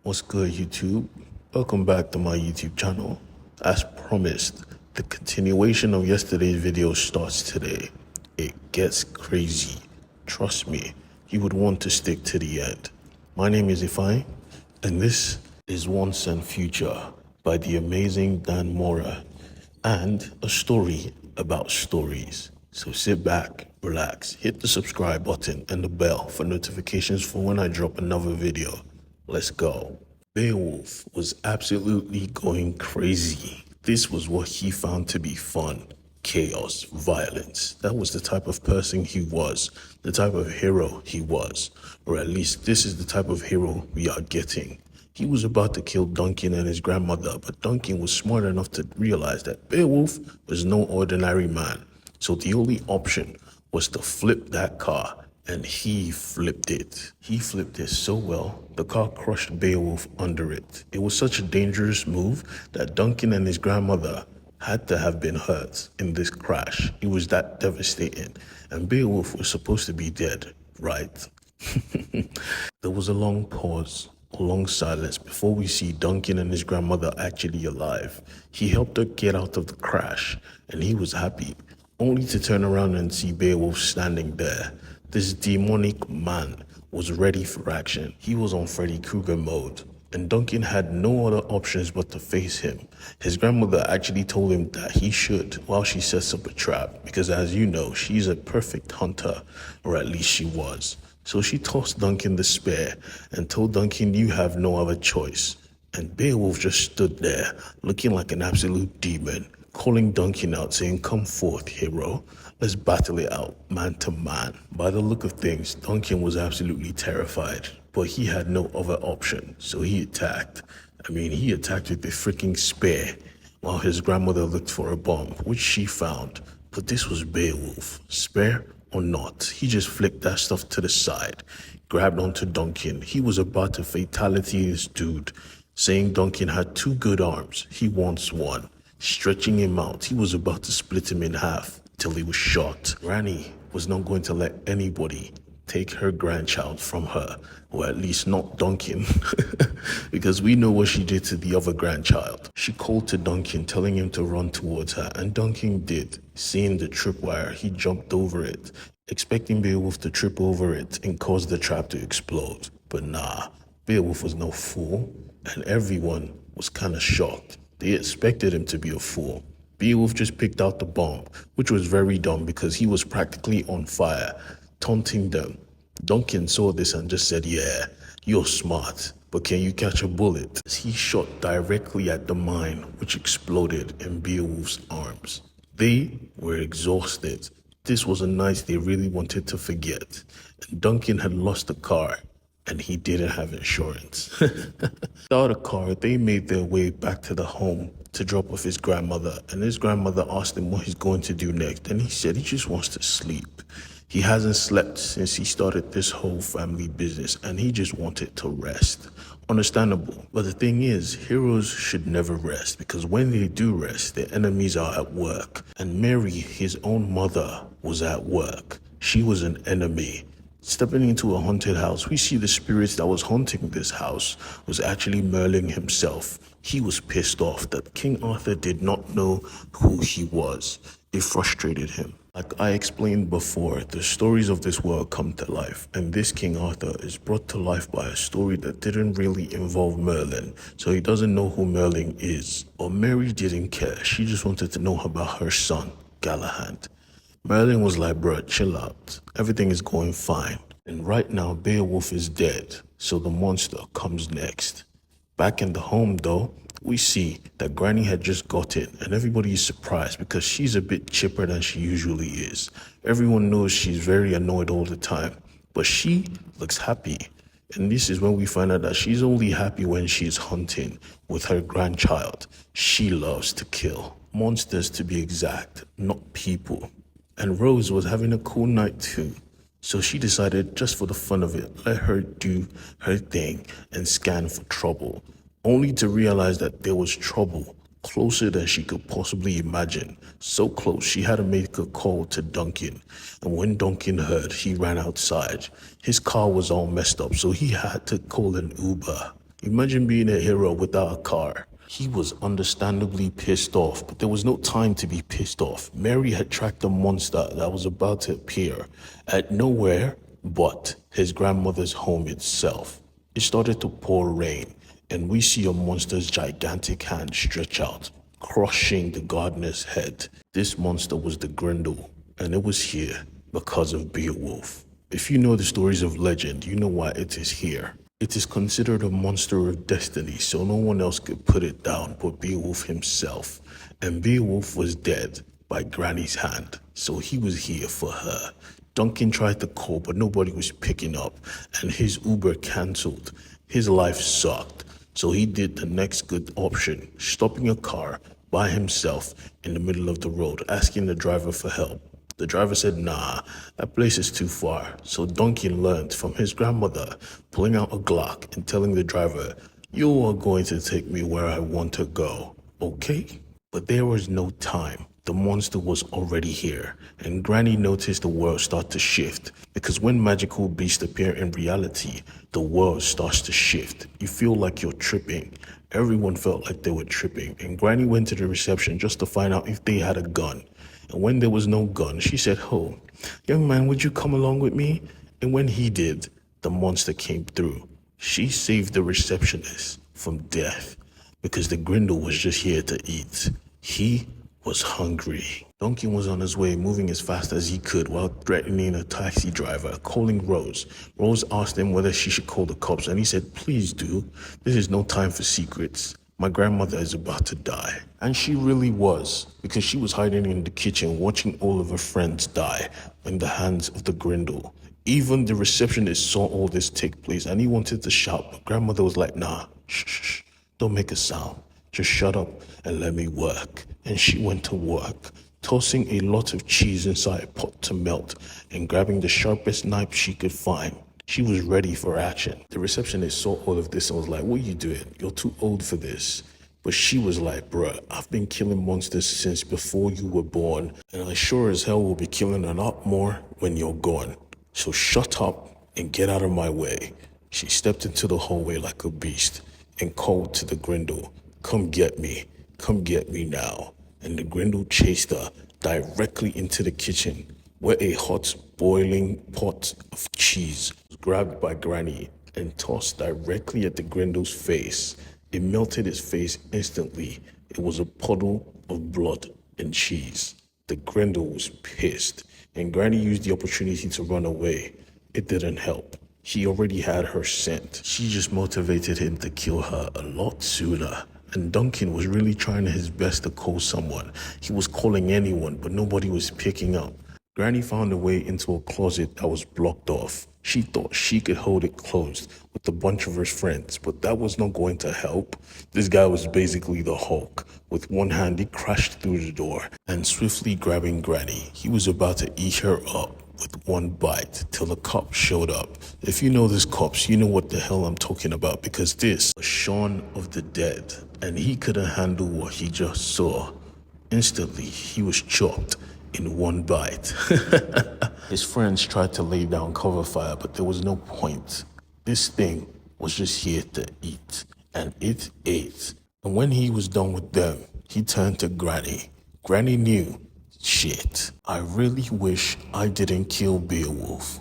What's good, YouTube? Welcome back to my YouTube channel. As promised, the continuation of yesterday's video starts today. It gets crazy. Trust me, you would want to stick to the end. My name is Ifai, and this is Once and Future by the amazing Dan Mora, and a story about stories. So sit back, relax, hit the subscribe button and the bell for notifications for when I drop another video. Let's go. Beowulf was absolutely going crazy. This was what he found to be fun. Chaos, violence. That was the type of person he was, the type of hero he was. Or at least this is the type of hero we are getting. He was about to kill Duncan and his grandmother, but Duncan was smart enough to realize that Beowulf was no ordinary man. So the only option was to flip that car. And he flipped it. He flipped it so well, the car crushed Beowulf under it. It was such a dangerous move that Duncan and his grandmother had to have been hurt in this crash. It was that devastating. And Beowulf was supposed to be dead, right? There was a long pause, a long silence before we see Duncan and his grandmother actually alive. He helped her get out of the crash, and he was happy, only to turn around and see Beowulf standing there. This demonic man was ready for action. He was on Freddy Krueger mode, and Duncan had no other options but to face him. His grandmother actually told him that he should while she sets up a trap, because as you know, she's a perfect hunter, or at least she was. So she tossed Duncan the spear and told Duncan, "You have no other choice." And Beowulf just stood there, looking like an absolute demon, calling Duncan out, saying, "Come forth, hero. Let's battle it out, man to man." By the look of things, Duncan was absolutely terrified, but he had no other option, so he attacked. He attacked with the freaking spear, while his grandmother looked for a bomb, which she found. But this was Beowulf, spear or not. He just flicked that stuff to the side, grabbed onto Duncan. He was about to fatality this dude, saying Duncan had two good arms. He wants one. Stretching him out, he was about to split him in half till he was shot. Granny was not going to let anybody take her grandchild from her, or at least not Duncan, because we know what she did to the other grandchild. She called to Duncan, telling him to run towards her, and Duncan did. Seeing the tripwire, he jumped over it, expecting Beowulf to trip over it and cause the trap to explode. But nah, Beowulf was no fool, and everyone was kinda shocked. They expected him to be a fool. Beowulf just picked out the bomb, which was very dumb because he was practically on fire, taunting them. Duncan saw this and just said, "Yeah, you're smart, but can you catch a bullet?" He shot directly at the mine, which exploded in Beowulf's arms. They were exhausted. This was a night they really wanted to forget. And Duncan had lost a car, and he didn't have insurance. Without a car, they made their way back to the home to drop off his grandmother, and his grandmother asked him what he's going to do next, and he said he just wants to sleep. He hasn't slept since he started this whole family business, and he just wanted to rest. Understandable. But the thing is, heroes should never rest, because when they do rest, their enemies are at work. And Mary, his own mother, was at work. She was an enemy. Stepping into a haunted house, we see the spirits that was haunting this house was actually Merlin himself. He was pissed off that King Arthur did not know who he was. It frustrated him. Like I explained before, the stories of this world come to life, and this King Arthur is brought to life by a story that didn't really involve Merlin, so he doesn't know who Merlin is. Or Mary didn't care, she just wanted to know about her son, Galahad. Merlin was like, "Bruh, chill out. Everything is going fine." And right now, Beowulf is dead, so the monster comes next. Back in the home, though, we see that Granny had just got in, and everybody is surprised because she's a bit chipper than she usually is. Everyone knows she's very annoyed all the time, but she looks happy. And this is when we find out that she's only happy when she's hunting with her grandchild. She loves to kill. Monsters, to be exact, not people. And Rose was having a cool night too. So she decided, just for the fun of it, let her do her thing and scan for trouble, only to realize that there was trouble closer than she could possibly imagine. So close, she had to make a call to Duncan. And when Duncan heard, he ran outside. His car was all messed up, so he had to call an Uber. Imagine being a hero without a car. He was understandably pissed off, but there was no time to be pissed off. Mary had tracked a monster that was about to appear at nowhere but his grandmother's home itself. It started to pour rain, and we see a monster's gigantic hand stretch out, crushing the gardener's head. This monster was the Grendel, and it was here because of Beowulf. If you know the stories of legend, you know why it is here. It is considered a monster of destiny, so no one else could put it down but Beowulf himself. And Beowulf was dead by Granny's hand, so he was here for her. Duncan tried to call, but nobody was picking up, and his Uber cancelled. His life sucked, so he did the next good option, stopping a car by himself in the middle of the road, asking the driver for help. The driver said, nah, that place is too far. So Duncan learned from his grandmother, pulling out a Glock and telling the driver, you are going to take me where I want to go, okay? But there was no time. The monster was already here, and Granny noticed the world start to shift, because when magical beasts appear in reality, the world starts to shift. You feel like you're tripping. Everyone felt like they were tripping, and Granny went to the reception just to find out if they had a gun. And when there was no gun, she said, oh, young man, would you come along with me? And when he did, the monster came through. She saved the receptionist from death because the Grendel was just here to eat. He was hungry. Duncan was on his way, moving as fast as he could while threatening a taxi driver, calling Rose. Rose asked him whether she should call the cops, and he said, please do. This is no time for secrets. My grandmother is about to die. And she really was, because she was hiding in the kitchen watching all of her friends die in the hands of the Grendel. Even the receptionist saw all this take place and he wanted to shout, but grandmother was like, nah, shh, don't make a sound. Just shut up and let me work. And she went to work, tossing a lot of cheese inside a pot to melt and grabbing the sharpest knife she could find. She was ready for action. The receptionist saw all of this and was like, what are you doing? You're too old for this. But she was like, bruh, I've been killing monsters since before you were born, and I sure as hell will be killing a lot more when you're gone. So shut up and get out of my way. She stepped into the hallway like a beast and called to the Grendel, come get me now. And the Grendel chased her directly into the kitchen, where a hot, boiling pot of cheese was grabbed by Granny and tossed directly at the Grendel's face. It melted his face instantly. It was a puddle of blood and cheese. The Grendel was pissed, and Granny used the opportunity to run away. It didn't help. He already had her scent. She just motivated him to kill her a lot sooner. And Duncan was really trying his best to call someone. He was calling anyone, but nobody was picking up. Granny found a way into a closet that was blocked off. She thought she could hold it closed with a bunch of her friends, but that was not going to help. This guy was basically the Hulk. With one hand, he crashed through the door and swiftly grabbing Granny, he was about to eat her up with one bite till the cops showed up. If you know this cops, you know what the hell I'm talking about, because this was Shaun of the Dead, and he couldn't handle what he just saw. Instantly, he was chopped in one bite. His friends tried to lay down cover fire, but there was no point. This thing was just here to eat, and it ate. And when he was done with them, he turned to Granny. Granny knew, shit, I really wish I didn't kill Beowulf.